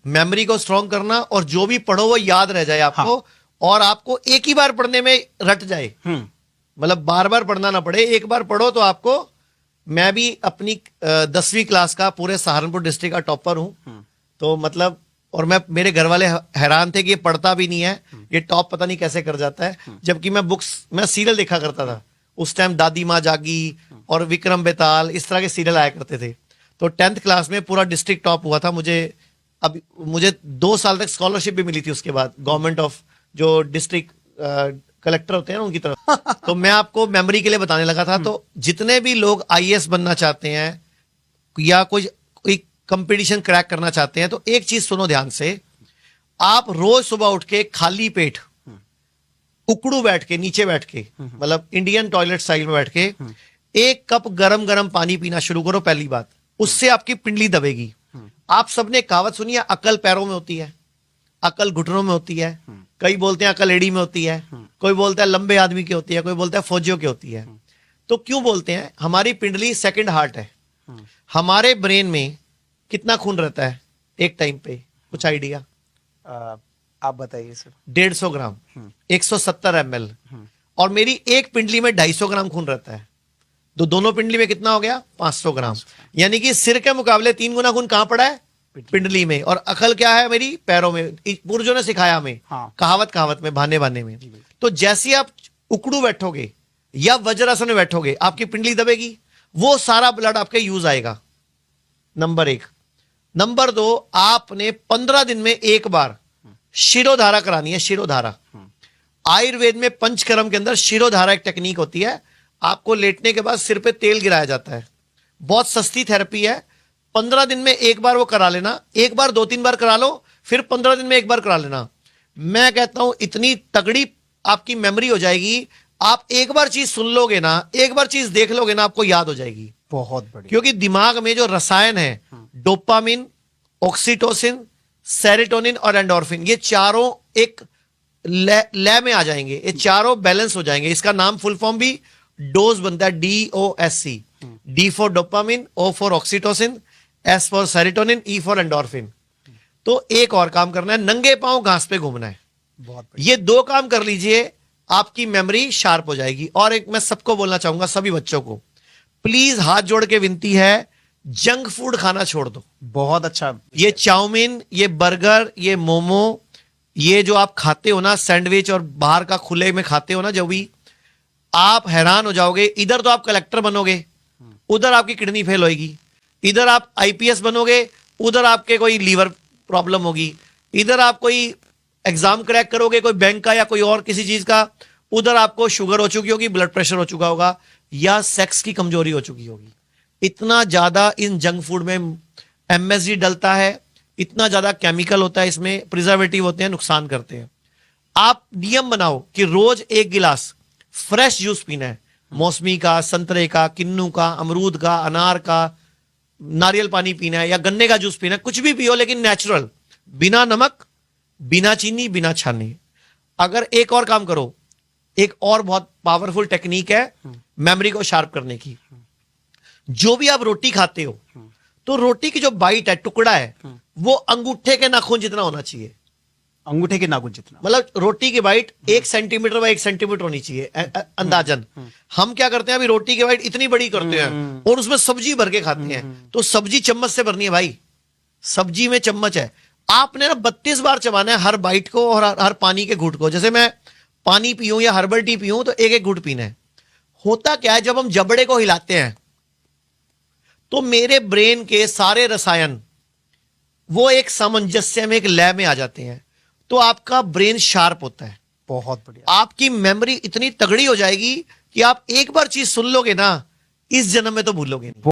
Memory को strong करना, और जो भी पढ़ो वो याद रह जाए आपको। हाँ। और आपको एक ही बार पढ़ने में रट जाए, मतलब बार बार पढ़ना ना पड़े, एक बार पढ़ो तो आपको। मैं भी अपनी 10वीं क्लास का पूरे सहारनपुर डिस्ट्रिक्ट का टॉपर हूं, तो मतलब, और मैं, मेरे घर वाले हैरान थे कि ये पढ़ता भी नहीं है, ये टॉप पता नहीं कैसे कर जाता है। जबकि मैं सीरियल देखा करता था उस टाइम, दादी माँ जागी और विक्रम बेताल, इस तरह के सीरियल आया करते थे। तो 10th क्लास में पूरा डिस्ट्रिक्ट टॉप हुआ था। मुझे 2 साल तक स्कॉलरशिप भी मिली थी उसके बाद, गवर्नमेंट ऑफ, जो डिस्ट्रिक्ट कलेक्टर होते हैं ना उनकी तरफ। तो मैं आपको मेमोरी के लिए बताने लगा था। तो जितने भी लोग आईएएस बनना चाहते हैं या कोई कंपटीशन क्रैक करना चाहते हैं, तो एक चीज सुनो ध्यान से। आप रोज सुबह उठ के खाली पेट, उकड़ू बैठ के, नीचे बैठ के, मतलब इंडियन टॉयलेट स्टाइल में बैठ के, 1 कप गरम गरम पानी पीना शुरू करो। पहली बात, उससे आपकी पिंडली दबेगी। आप सबने कहावत सुनी है, अकल पैरों में होती है, अकल घुटनों में होती है, कई बोलते हैं अकल एड़ी में होती है, कोई बोलता है लंबे आदमी की होती है, कोई बोलता है फौजियों की होती है। तो क्यों बोलते हैं? हमारी पिंडली सेकंड हार्ट है। हमारे ब्रेन में कितना खून रहता है एक टाइम पे, कुछ आइडिया? आप बताइए सर। 150 ग्राम, 170 ml। और मेरी एक पिंडली में 250 ग्राम खून रहता है। तो दोनों पिंडली में कितना हो गया? 500 ग्राम। यानी कि सिर के मुकाबले 3 गुना खून कहां पड़ा है? पिंडली में। और अकल क्या है मेरी? पैरों में। पूर्वजों ने सिखाया हमें, हाँ। कहावत में, बहाने में। तो जैसे आप उकड़ू बैठोगे या वज्रासन में बैठोगे, आपकी पिंडली दबेगी, वो सारा ब्लड आपके यूज आएगा। नंबर 1। नंबर 2, आपने 15 दिन में एक बार शिरोधारा करानी है। शिरोधारा, आयुर्वेद में पंचकर्म के अंदर शिरोधारा एक टेक्निक होती है। आपको लेटने के बाद सिर पे तेल गिराया जाता है, बहुत सस्ती थेरेपी है। 15 दिन में एक बार वो करा लेना। एक बार 2-3 बार करा लो, फिर 15 दिन में एक बार करा लेना। मैं कहता हूं इतनी तगड़ी आपकी मेमोरी हो जाएगी। आप एक बार चीज सुन लोगे ना, एक बार चीज देख लोगे ना, आपको याद हो जाएगी। बहुत बढ़िया। क्योंकि दिमाग में जो रसायन है, डोपामिन, ऑक्सीटोसिन, सेरोटोनिन और एंडोर्फिन, ये चारों एक लय में आ जाएंगे, ये चारों बैलेंस हो जाएंगे। इसका नाम फुल फॉर्म भी डोज बनता है, DOSC। D for dopamine, O for oxytocin, S for serotonin, E for endorphin. तो एक और काम करना है, नंगे पांव घास पे घूमना है। बहुत ये 2 काम कर लीजिए, आपकी मेमोरी शार्प हो जाएगी। और एक मैं सबको बोलना चाहूंगा, सभी बच्चों को, प्लीज हाथ जोड़ के विनती है, जंक फूड खाना छोड़ दो। बहुत अच्छा। ये चाउमीन, ये बर्गर, ये मोमो, ये जो आप खाते हो ना, सैंडविच, और बाहर का खुले में खाते हो ना, जो भी, आप हैरान हो जाओगे। इधर तो आप कलेक्टर बनोगे, उधर आपकी किडनी फेल होगी। इधर आप IPS बनोगे, उधर आपके कोई लीवर प्रॉब्लम होगी। इधर आप कोई एग्जाम क्रैक करोगे, कोई बैंक का या कोई और किसी चीज का, उधर आपको शुगर हो चुकी होगी, ब्लड प्रेशर हो चुका होगा, या सेक्स की कमजोरी हो चुकी होगी। इतना ज्यादा इन जंक फूड में MSG डलता है, इतना ज्यादा केमिकल होता है इसमें, प्रिजर्वेटिव होते हैं, नुकसान करते हैं। आप नियम बनाओ कि रोज 1 गिलास फ्रेश जूस पीना है, मौसमी का, संतरे का, किन्नू का, अमरूद का, अनार का, नारियल पानी पीना है, या गन्ने का जूस पीना है, कुछ भी पियो, लेकिन नेचुरल, बिना नमक, बिना चीनी, बिना छाने। अगर एक और काम करो, एक और बहुत पावरफुल टेक्निक है मेमोरी को शार्प करने की। जो भी आप रोटी खाते हो, तो रोटी की जो बाइट है, टुकड़ा है, वो अंगूठे के नाखून जितना होना चाहिए। अंगूठे के नाखून जितना, मतलब रोटी की बाइट 1 सेंटीमीटर बाय 1 सेंटीमीटर होनी चाहिए अंदाजन। हम क्या करते हैं, अभी रोटी की बाइट इतनी बड़ी करते हैं और उसमें सब्जी भर के खाते हैं। तो सब्जी चम्मच से भरनी है भाई, सब्जी में चम्मच है। आपने ना 32 बार चबाना है हर बाइट को और हर पानी के घूंट को। जैसे मैं पानी पीऊं या हर्बल टी पीऊं, तो एक एक घूंट पीना है। होता क्या है, जब हम जबड़े को हिलाते हैं, तो मेरे ब्रेन के सारे रसायन वो एक सामंजस्य में, एक लय में आ जाते हैं। तो आपका ब्रेन शार्प होता है। बहुत बढ़िया। आपकी मेमोरी इतनी तगड़ी हो जाएगी कि आप एक बार चीज सुन लोगे ना, इस जन्म में तो भूलोगे नहीं।